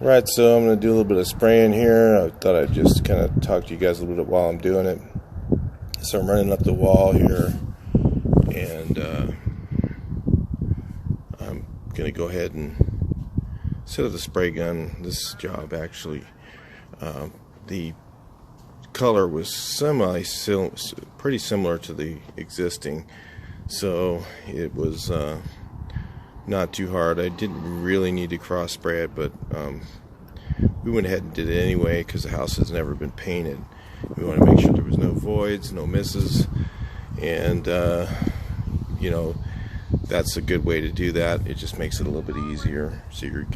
Right, so I'm going to do a little bit of spraying here. I thought I'd just kind of talk to you guys a little bit while I'm doing it. So I'm running up the wall here, and I'm going to go ahead and set up the spray gun. This job actually, the color was pretty similar to the existing, so it was not too hard. I didn't really need to cross spray it, but we went ahead and did it anyway because the house has never been painted. We want to make sure there was no voids, no misses, and you know, that's a good way to do that. It just makes it a little bit easier, so you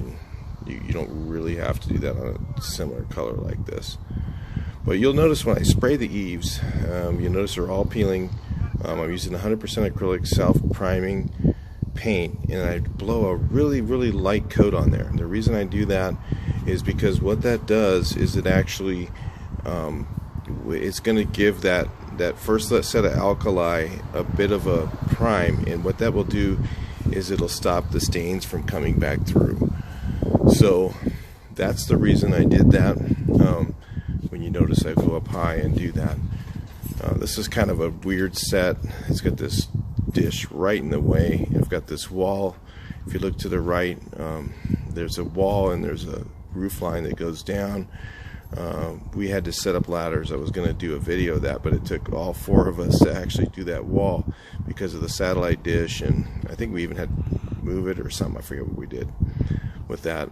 don't really have to do that on a similar color like this. But you'll notice when I spray the eaves, you'll notice they're all peeling. I'm using 100% acrylic self-priming paint, and I blow a really light coat on there. And the reason I do that is because what that does is it actually it's going to give that first set of alkali a bit of a prime, and what that will do is it'll stop the stains from coming back through. So that's the reason I did that. When you notice I go up high and do that, this is kind of a weird set. It's got this dish right in the way. I've got this wall. If you look to the right, there's a wall and there's a roof line that goes down. We had to set up ladders. I was going to do a video of that, but it took all four of us to actually do that wall because of the satellite dish, and I think we even had to move it or something. I forget what we did with that,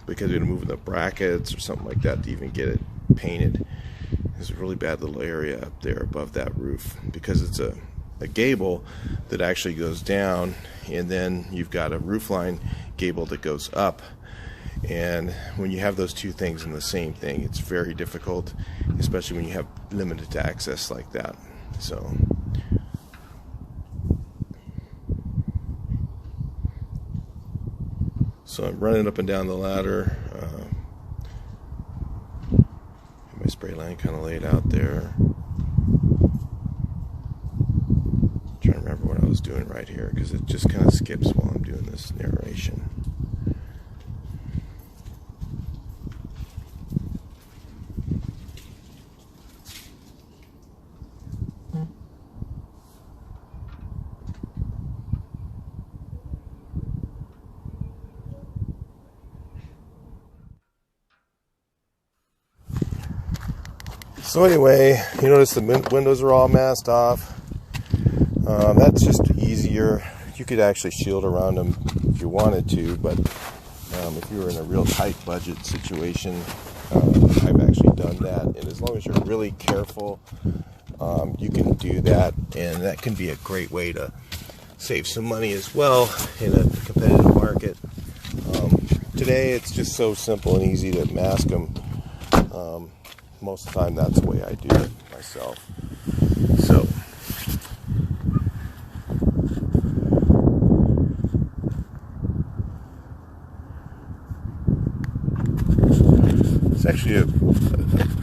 because we had to move the brackets or something like that to even get it painted. There's a really bad little area up there above that roof because it's a gable that actually goes down, and then you've got a roofline gable that goes up. And when you have those two things in the same thing, it's very difficult, especially when you have limited access like that. So I'm running up and down the ladder. My spray line kind of laid out there. Trying to remember what I was doing right here because it just kind of skips while I'm doing this narration. So anyway, you notice the windows are all masked off. That's just easier. You could actually shield around them if you wanted to, but if you were in a real tight budget situation, I've actually done that. And as long as you're really careful, you can do that, and that can be a great way to save some money as well in a competitive market. Today, it's just so simple and easy to mask them. Most of the time, that's the way I do it myself. So it's actually a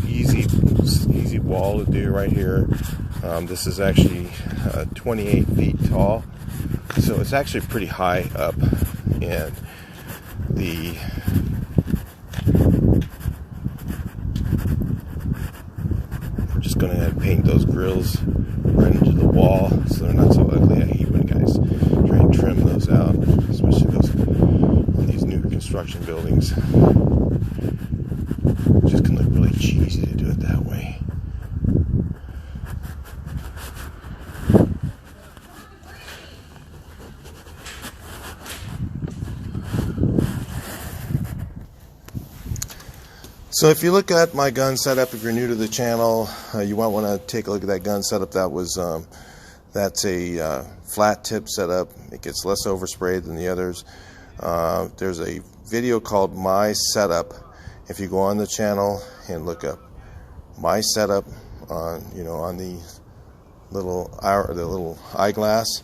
easy wall to do right here. This is actually 28 feet tall, so it's actually pretty high up, and we're just going to paint those grills right into the wall so they're not so ugly. I hate when guys try and trim those out, especially those on these new construction buildings. It just can look really cheesy to do it that way. So if you look at my gun setup, if you're new to the channel, you might want to take a look at that gun setup. That's a flat tip setup. It gets less oversprayed than the others. There's a video called My Setup. If you go on the channel and look up My Setup on the little eyeglass,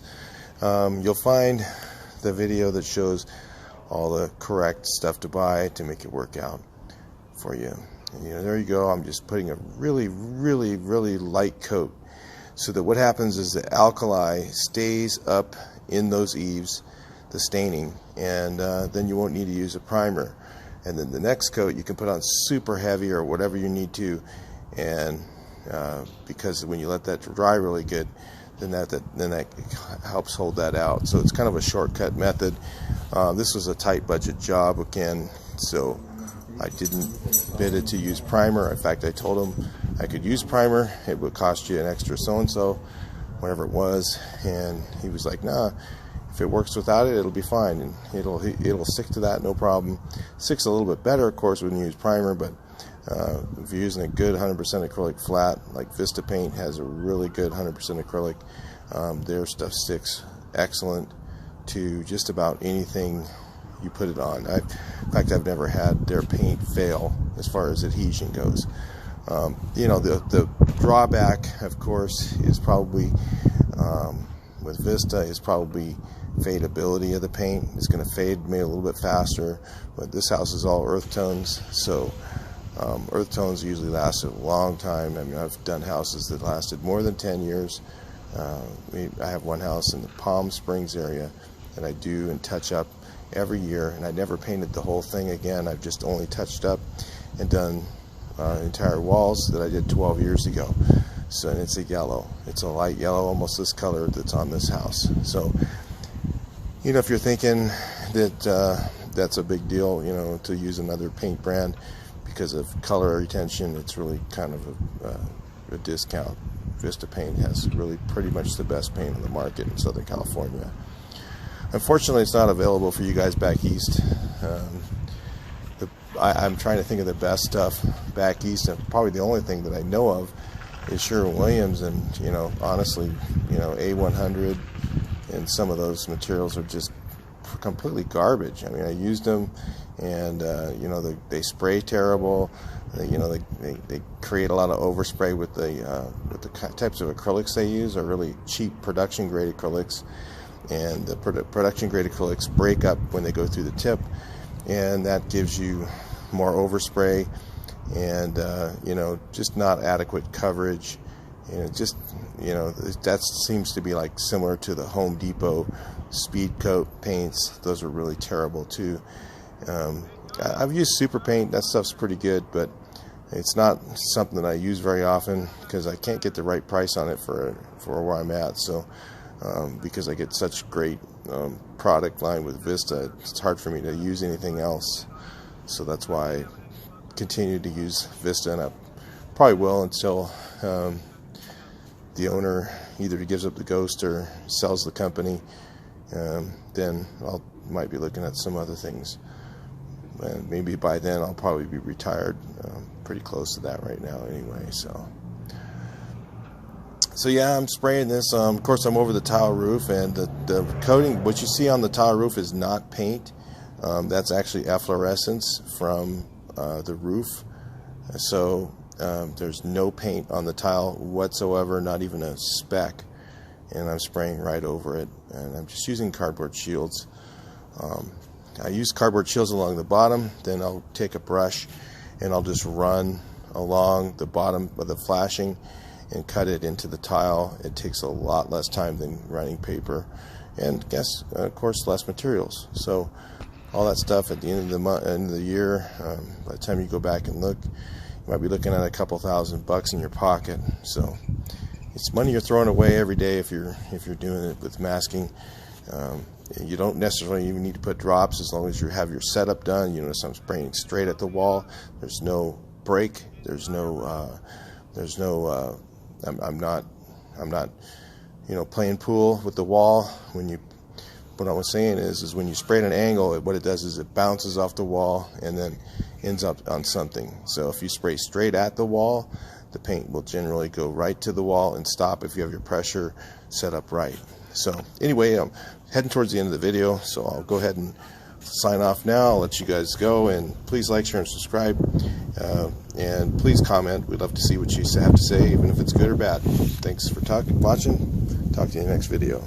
you'll find the video that shows all the correct stuff to buy to make it work out for you. And, there you go. I'm just putting a really light coat so that what happens is the alkali stays up in those eaves, the staining, and then you won't need to use a primer. and then the next coat you can put on super heavy or whatever you need to, and because when you let that dry really good, then that helps hold that out. So it's kind of a shortcut method. This was a tight budget job again, so I didn't bid it to use primer. In fact, I told him I could use primer. It would cost you an extra so-and-so, whatever it was, and he was like, nah, if it works without it, it'll be fine, and it'll stick to that, no problem. Sticks a little bit better, of course, when you use primer, but if you're using a good 100% acrylic flat, like Vista Paint has a really good 100% acrylic, their stuff sticks excellent to just about anything you put it on. In fact, I've never had their paint fail as far as adhesion goes. You know, the drawback, of course, is probably with Vista is probably fadeability of the paint. It's going to fade maybe a little bit faster, but this house is all earth tones, so earth tones usually last a long time. I mean, I've done houses that lasted more than 10 years. I have one house in the Palm Springs area that I do and touch up every year, and I never painted the whole thing again. I've just only touched up and done entire walls that I did 12 years ago. So, and it's a yellow. It's a light yellow, almost this color that's on this house. So, you know, if you're thinking that that's a big deal, you know, to use another paint brand because of color retention, it's really kind of a discount. Vista Paint has really pretty much the best paint on the market in Southern California. Unfortunately, it's not available for you guys back east. I'm trying to think of the best stuff back east, and probably the only thing that I know of is Sherwin-Williams, and you know, honestly, you know, A100 and some of those materials are just completely garbage. I mean, I used them, and you know, they spray terrible. You know, they create a lot of overspray with the types of acrylics they use are really cheap production grade acrylics, and the production grade acrylics break up when they go through the tip, and that gives you more overspray, and you know, just not adequate coverage. And just, you know, that seems to be like similar to the Home Depot speed coat paints. Those are really terrible too. I've used super paint. That stuff's pretty good, but it's not something that I use very often because I can't get the right price on it for where I'm at. So because I get such great product line with Vista, it's hard for me to use anything else. So that's why I continue to use Vista, and I probably will until the owner either gives up the ghost or sells the company. Then I might be looking at some other things, and maybe by then I'll probably be retired. Pretty close to that right now anyway. So yeah, I'm spraying this. Of course, I'm over the tile roof, and the coating, what you see on the tile roof is not paint. That's actually efflorescence from the roof. So there's no paint on the tile whatsoever, not even a speck, and I'm spraying right over it, and I'm just using cardboard shields. I use cardboard shields along the bottom, then I'll take a brush and I'll just run along the bottom of the flashing and cut it into the tile. It takes a lot less time than running paper, and of course, less materials. So all that stuff at the end of the year, by the time you go back and look, you might be looking at a couple $1,000 in your pocket. So it's money you're throwing away every day if you're doing it with masking. You don't necessarily even need to put drops as long as you have your setup done. You notice I'm spraying straight at the wall. There's no break. I'm not, you know, playing pool with the wall. What I was saying is when you spray at an angle, what it does is it bounces off the wall and then ends up on something. So if you spray straight at the wall, the paint will generally go right to the wall and stop if you have your pressure set up right. So anyway, I'm heading towards the end of the video, so I'll go ahead and sign off now. I'll let you guys go, and please like, share, and subscribe, and please comment. We'd love to see what you have to say, even if it's good or bad. Thanks for watching. Talk to you in the next video.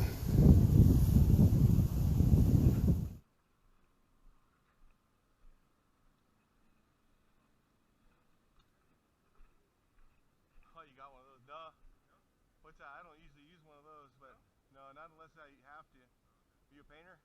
Oh, you got one of those? Duh. What's that? I don't usually use one of those, but no, not unless I have to. Are you a painter?